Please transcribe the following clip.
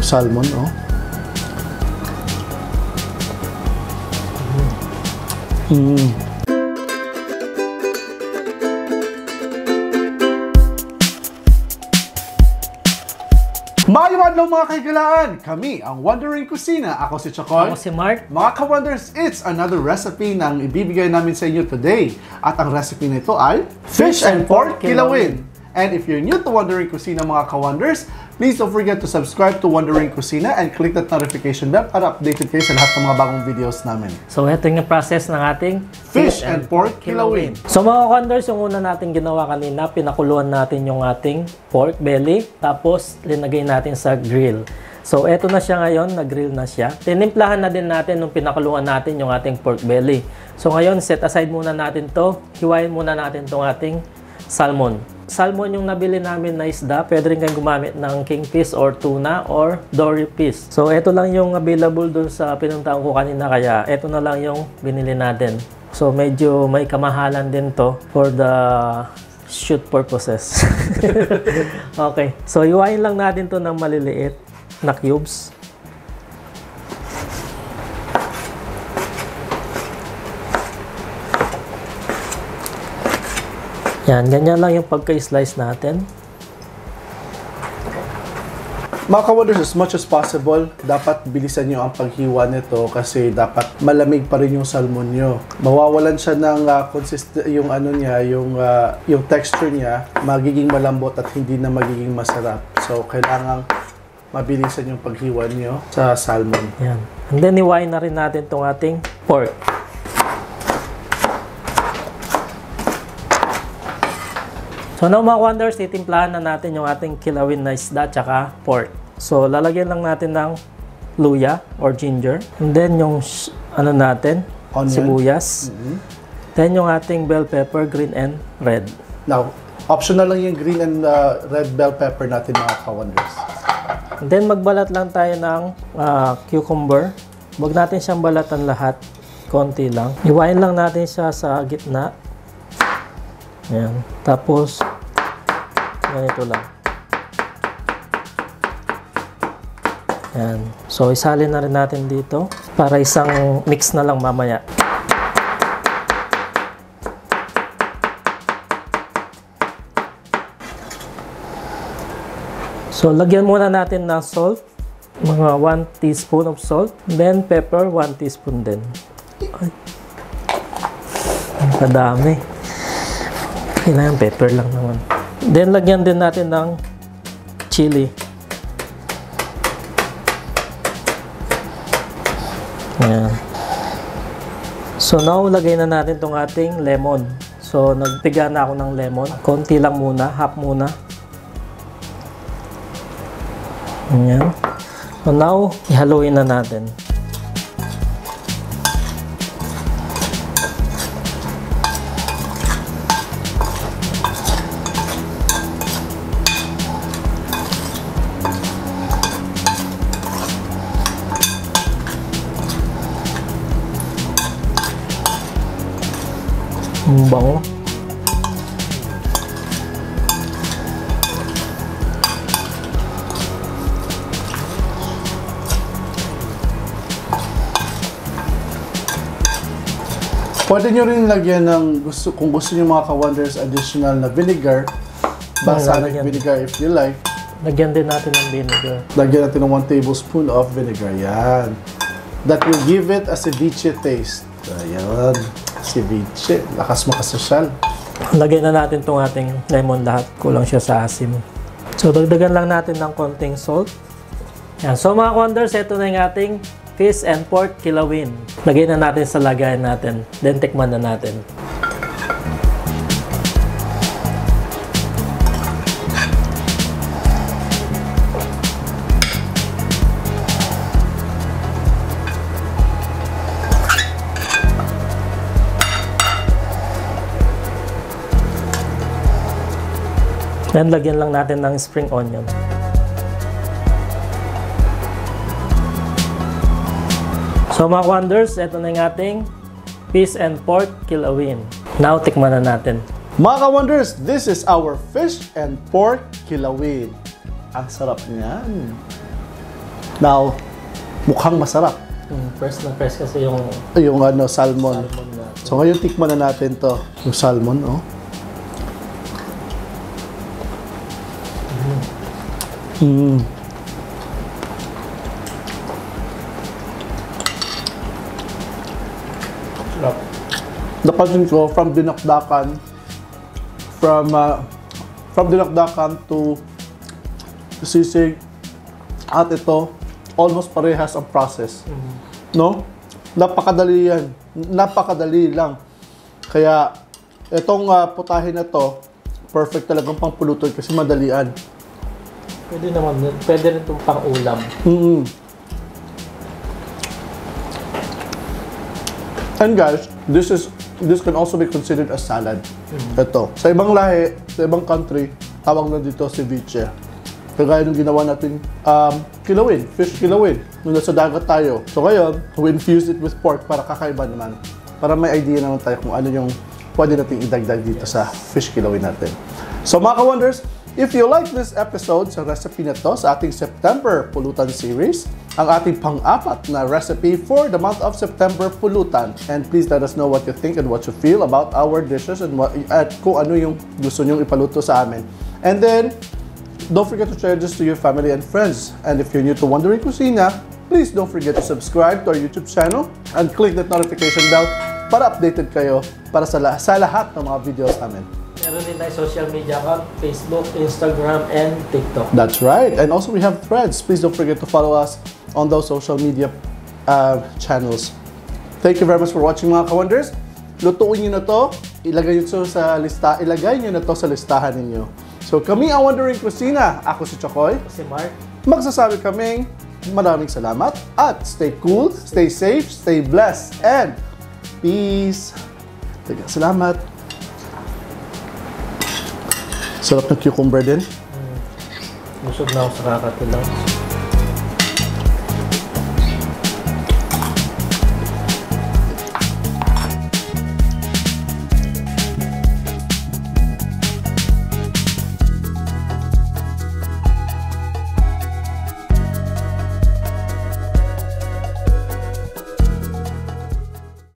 salmon, oh. Maayong adlaw mga kaigalaan! Kami ang Wondering Kusina. Ako si Chokoy. Ako si Mark. Mga ka-wonders, it's another recipe na ibibigay namin sa inyo today. At ang recipe nito ay Fish and Pork Kilawin. And if you're new to Wondering Kusina mga ka-wonders, please don't forget to subscribe to Wondering Kusina and click that notification bell para updated kayo sa lahat ng mga bagong videos namin. So ito yung process ng ating Fish and Pork Kilawin. So mga ka-wonders, yung una natin ginawa kanina, pinakuluan natin yung ating pork belly, tapos linagay natin sa grill. So eto na siya ngayon, nag-grill na siya. Tinimplahan na din natin nung pinakuluan natin yung ating pork belly. So ngayon, set aside muna natin to. Hiwain muna natin tong ating salmon. Salmon yung nabili namin na isda. Pwede rin kayong gumamit ng kingfish or tuna or dory fish. So, ito lang yung available dun sa pinuntahan ko kanina. Kaya, ito na lang yung binili natin. So, medyo may kamahalan din to for the shoot purposes. Okay. So, iwain lang natin to ng maliliit na cubes. Yan, ganyan lang yung pagka-slice natin. Mga ka-wonders, as much as possible, dapat bilisan nyo ang paghiwa nito kasi dapat malamig pa rin yung salmon nyo. Mawawalan siya ng yung texture niya, magiging malambot at hindi na magiging masarap. So, kailangan mabilisan yung paghiwa nyo sa salmon. Yan. And then, iwain na rin natin itong ating pork. So now mga wonders, titimplahan na natin yung ating kilawin na isda tsaka pork. So lalagyan lang natin ng luya or ginger. And then yung natin, onion, sibuyas. Then yung ating bell pepper, green and red. Now, optional lang yung green and red bell pepper natin mga ka-wonders. And then magbalat lang tayo ng cucumber. Huwag natin siyang balatan lahat. Konti lang. Iwain lang natin siya sa gitna. Ayan. Tapos, ganito lang. Ayan. So, isalin na rin natin dito para isang mix na lang mamaya. So, lagyan muna natin ng salt. Mga 1 teaspoon of salt. Then, pepper, 1 teaspoon din. Ay. Ang kadami. Kailangan pepper lang naman. Then, lagyan din natin ng chili. Ayan. So, now, lagay na natin itong ating lemon. So, nagpiga na ako ng lemon. Konti lang muna, half muna. Ayan. So, now, ihaluin na natin. Ang bango. Pwede nyo rin lagyan ng, kung gusto nyo mga ka-wonders, additional na vinegar. Balsamic vinegar if you like. Lagyan din natin ng vinegar. Lagyan natin ng 1 tablespoon of vinegar. Yan. That will give it a ceviche taste. Ayan. Ceviche. Lakas makasosyal. Lagyan na natin itong ating lemon lahat. Kulang siya sa asim. So, dagdagan lang natin ng konting salt. Yan. So, mga wonders, ito na yung ating fish and pork kilawin. Lagyan na natin sa lagayan natin. Then, tikman na natin. Then, lagyan lang natin ng spring onion. So, mga wonders, ito na yung ating fish and pork kilawin. Now, tikman na natin. Mga ka-wonders, this is our fish and pork kilawin. Ang sarap niyan. Now, mukhang masarap. Fresh na fresh kasi yung Yung salmon. salmon na. So ngayon tikman na natin to. Yung salmon, oh. Sarap. Napansin ko from dinakdakan to sisig at ito almost parehas ang process. No? Napakadali yan. Napakadali lang. Kaya itong putahe na to perfect talagang pangpulutan kasi madalian. Pwede naman, pwede rin itong pang-ulam. And guys, this can also be considered as salad. Ito. Sa ibang lahi, sa ibang country, tawag na dito ceviche. Kagaya nung ginawa natin kilawin, fish kilawin, nung nasa dagat tayo. So ngayon, we infuse it with pork para kakaiba naman. Para may idea naman tayo kung ano yung pwede natin idagdag dito sa fish kilawin natin. So mga ka-wonders, if you like this episode sa recipe na to sa ating September Pulutan series, ang ating pang-apat na recipe for the month of September Pulutan. And please let us know what you think and what you feel about our dishes and at kung ano yung gusto nyong ipaluto sa amin. And then, don't forget to share this to your family and friends. And if you're new to Wondering Cucina, please don't forget to subscribe to our YouTube channel and click that notification bell para updated kayo para sa lahat ng mga videos namin. Meron din tayo social media account, Facebook, Instagram, and TikTok. That's right. And also we have Threads. Please don't forget to follow us on those social media channels. Thank you very much for watching mga ka-wonders. Lutuin nyo na to, ilagay nyo na to sa listahan ninyo. So kami ang Wondering Cucina. Ako si Chokoy. Si Mark. Magsasabi kaming maraming salamat at stay cool, stay safe, stay blessed, and peace. Salamat. Sarap ng cucumber din. Busog na ako sa kakatilaw.